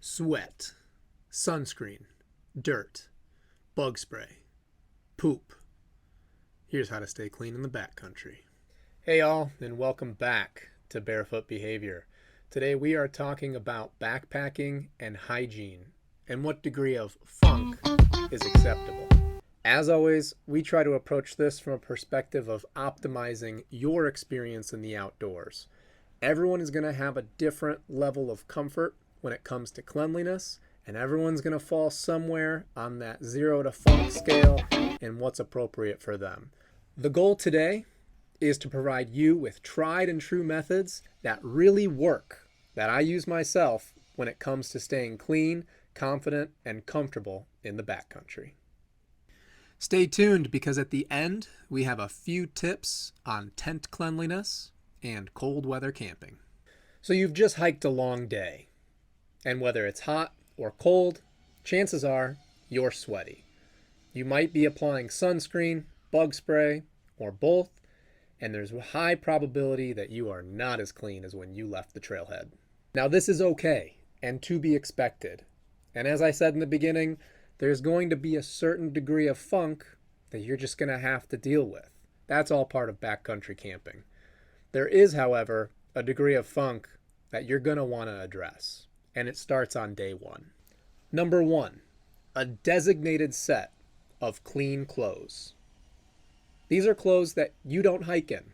Sweat, sunscreen, dirt, bug spray, poop. Here's how to stay clean in the backcountry. Hey y'all, and welcome back to Barefoot Behavior. Today we are talking about backpacking and hygiene and what degree of funk is acceptable. As always, we try to approach this from a perspective of optimizing your experience in the outdoors. Everyone is going to have a different level of comfort when it comes to cleanliness, and everyone's going to fall somewhere on that 0 to funk scale and what's appropriate for them. The goal today is to provide you with tried and true methods that really work, that I use myself when it comes to staying clean, confident, and comfortable in the backcountry. Stay tuned, because at the end we have a few tips on tent cleanliness and cold weather camping. So you've just hiked a long day, and whether it's hot or cold, chances are you're sweaty. You might be applying sunscreen, bug spray, or both, and there's a high probability that you are not as clean as when you left the trailhead. Now this is okay and to be expected. And as I said in the beginning, there's going to be a certain degree of funk that you're just going to have to deal with. That's all part of backcountry camping. There is, however, a degree of funk that you're going to want to address, and it starts on day one. Number one, a designated set of clean clothes. These are clothes that you don't hike in.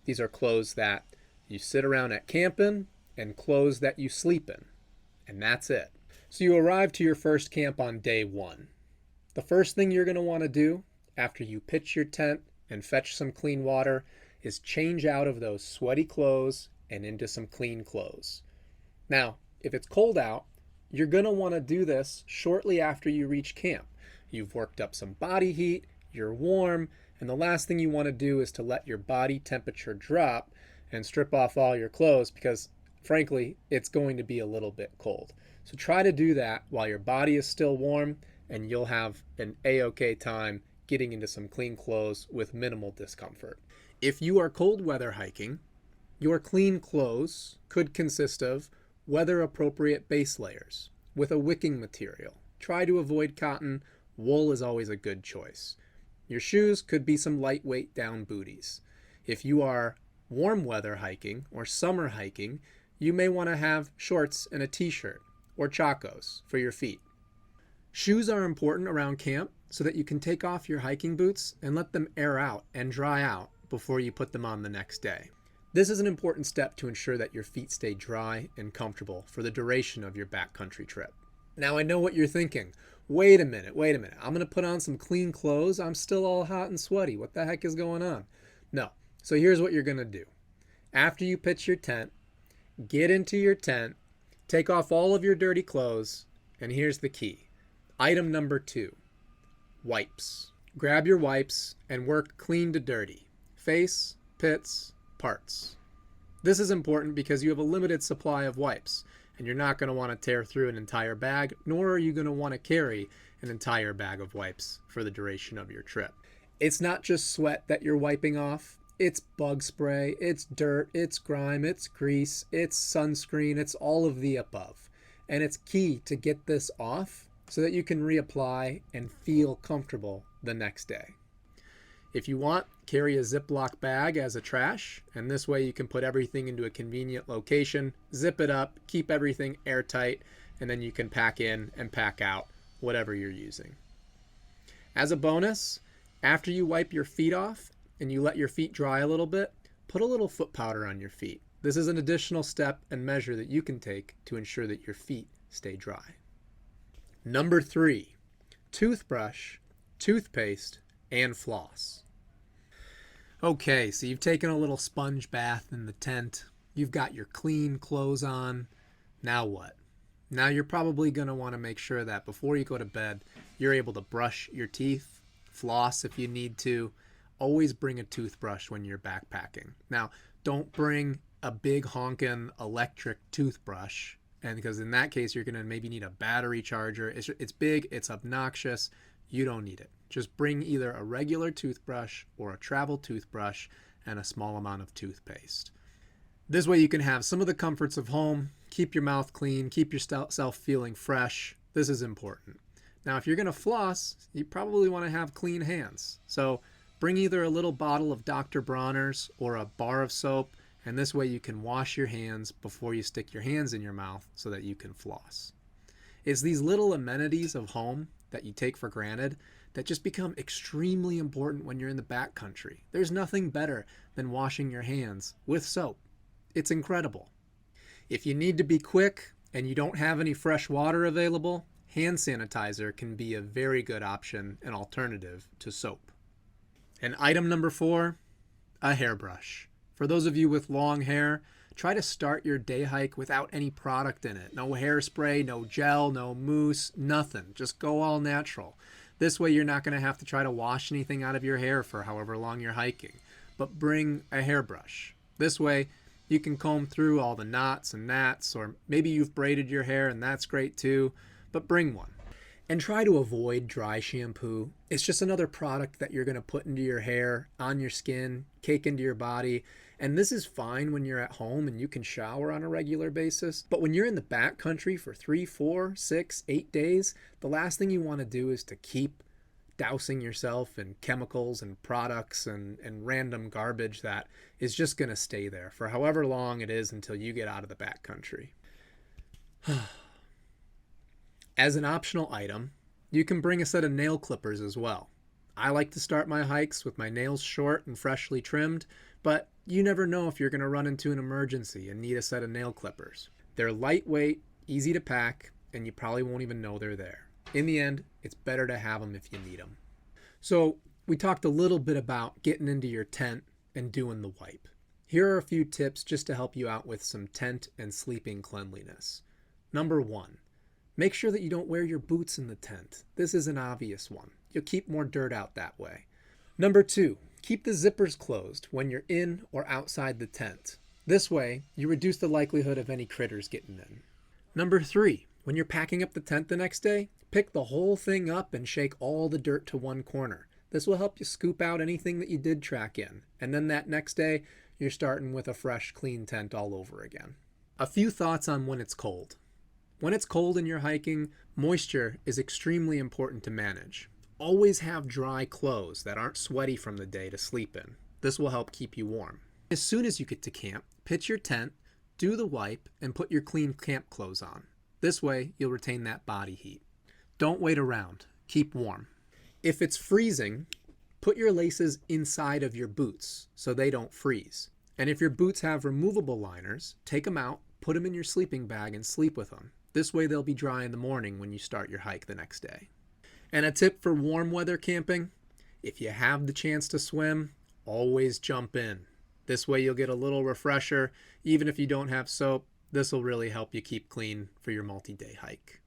These are clothes that you sit around at camp in and clothes that you sleep in, and that's it. So you arrive to your first camp on day one. The first thing you're going to want to do after you pitch your tent and fetch some clean water is change out of those sweaty clothes and into some clean clothes. Now, if it's cold out, you're going to want to do this shortly after you reach camp. You've worked up some body heat, you're warm, and the last thing you want to do is to let your body temperature drop and strip off all your clothes, because frankly, it's going to be a little bit cold. So try to do that while your body is still warm, and you'll have an a-okay time getting into some clean clothes with minimal discomfort. If you are cold weather hiking, your clean clothes could consist of weather-appropriate base layers with a wicking material. Try to avoid cotton. Wool is always a good choice. Your shoes could be some lightweight down booties. If you are warm weather hiking or summer hiking, you may want to have shorts and a t-shirt or chacos for your feet. Shoes are important around camp so that you can take off your hiking boots and let them air out and dry out before you put them on the next day. This is an important step to ensure that your feet stay dry and comfortable for the duration of your backcountry trip. Now I know what you're thinking. Wait a minute. I'm going to put on some clean clothes. I'm still all hot and sweaty. What the heck is going on? No. So here's what you're going to do. After you pitch your tent, get into your tent, take off all of your dirty clothes, and here's the key. Item number 2, wipes. Grab your wipes and work clean to dirty. Face, pits, parts. This is important because you have a limited supply of wipes, and you're not going to want to tear through an entire bag, nor are you going to want to carry an entire bag of wipes for the duration of your trip. It's not just sweat that you're wiping off. It's bug spray, it's dirt, it's grime, it's grease, it's sunscreen, it's all of the above. And it's key to get this off so that you can reapply and feel comfortable the next day. If you want, carry a Ziploc bag as a trash, and this way you can put everything into a convenient location, zip it up, keep everything airtight, and then you can pack in and pack out whatever you're using. As a bonus, after you wipe your feet off and you let your feet dry a little bit, put a little foot powder on your feet. This is an additional step and measure that you can take to ensure that your feet stay dry. Number 3, toothbrush, toothpaste, and floss. Okay, so you've taken a little sponge bath in the tent. You've got your clean clothes on. Now what? Now you're probably going to want to make sure that before you go to bed, you're able to brush your teeth, floss if you need to. Always bring a toothbrush when you're backpacking. Now, don't bring a big honkin' electric toothbrush, and because in that case you're going to maybe need a battery charger. It's big, it's obnoxious. You don't need it. Just bring either a regular toothbrush or a travel toothbrush and a small amount of toothpaste. This way you can have some of the comforts of home, keep your mouth clean, keep yourself feeling fresh. This is important. Now, if you're going to floss, you probably want to have clean hands. So bring either a little bottle of Dr. Bronner's or a bar of soap, and this way you can wash your hands before you stick your hands in your mouth so that you can floss. It's these little amenities of home that you take for granted that just become extremely important when you're in the backcountry. There's nothing better than washing your hands with soap. It's incredible. If you need to be quick and you don't have any fresh water available, hand sanitizer can be a very good option and alternative to soap. And item number 4, a hairbrush. For those of you with long hair, try to start your day hike without any product in it. No hairspray, no gel, no mousse, nothing. Just go all natural. This way you're not going to have to try to wash anything out of your hair for however long you're hiking. But bring a hairbrush. This way you can comb through all the knots and gnats, or maybe you've braided your hair and that's great too, but bring one. And try to avoid dry shampoo. It's just another product that you're going to put into your hair, on your skin, cake into your body. And this is fine when you're at home and you can shower on a regular basis. But when you're in the backcountry for 3, 4, 6, 8 days, the last thing you want to do is to keep dousing yourself in chemicals and products and random garbage that is just going to stay there for however long it is until you get out of the backcountry. As an optional item, you can bring a set of nail clippers as well. I like to start my hikes with my nails short and freshly trimmed, but you never know if you're going to run into an emergency and need a set of nail clippers. They're lightweight, easy to pack, and you probably won't even know they're there. In the end, it's better to have them if you need them. So we talked a little bit about getting into your tent and doing the wipe. Here are a few tips just to help you out with some tent and sleeping cleanliness. Number 1, make sure that you don't wear your boots in the tent. This is an obvious one. You'll keep more dirt out that way. Number 2, keep the zippers closed when you're in or outside the tent. This way, you reduce the likelihood of any critters getting in. Number 3, when you're packing up the tent the next day, pick the whole thing up and shake all the dirt to one corner. This will help you scoop out anything that you did track in. And then that next day, you're starting with a fresh, clean tent all over again. A few thoughts on when it's cold. When it's cold and you're hiking, moisture is extremely important to manage. Always have dry clothes that aren't sweaty from the day to sleep in. This will help keep you warm. As soon as you get to camp, pitch your tent, do the wipe, and put your clean camp clothes on. This way, you'll retain that body heat. Don't wait around. Keep warm. If it's freezing, put your laces inside of your boots so they don't freeze. And if your boots have removable liners, take them out, put them in your sleeping bag, and sleep with them. This way they'll be dry in the morning when you start your hike the next day. And a tip for warm weather camping, if you have the chance to swim, always jump in. This way you'll get a little refresher. Even if you don't have soap, this will really help you keep clean for your multi-day hike.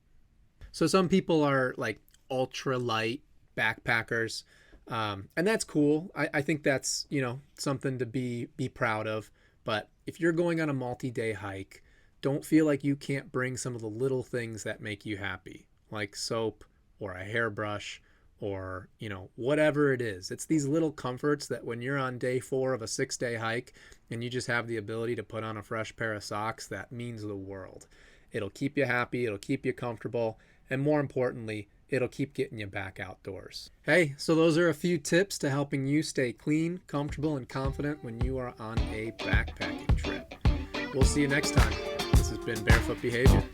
So some people are like ultra light backpackers, and that's cool. I think that's, something to be proud of. But if you're going on a multi-day hike, don't feel like you can't bring some of the little things that make you happy, like soap or a hairbrush or, whatever it is. It's these little comforts that when you're on day 4 of a 6-day hike and you just have the ability to put on a fresh pair of socks, that means the world. It'll keep you happy, it'll keep you comfortable, and more importantly, it'll keep getting you back outdoors. Hey, so those are a few tips to helping you stay clean, comfortable, and confident when you are on a backpacking trip. We'll see you next time. This has been Barefoot Behavior.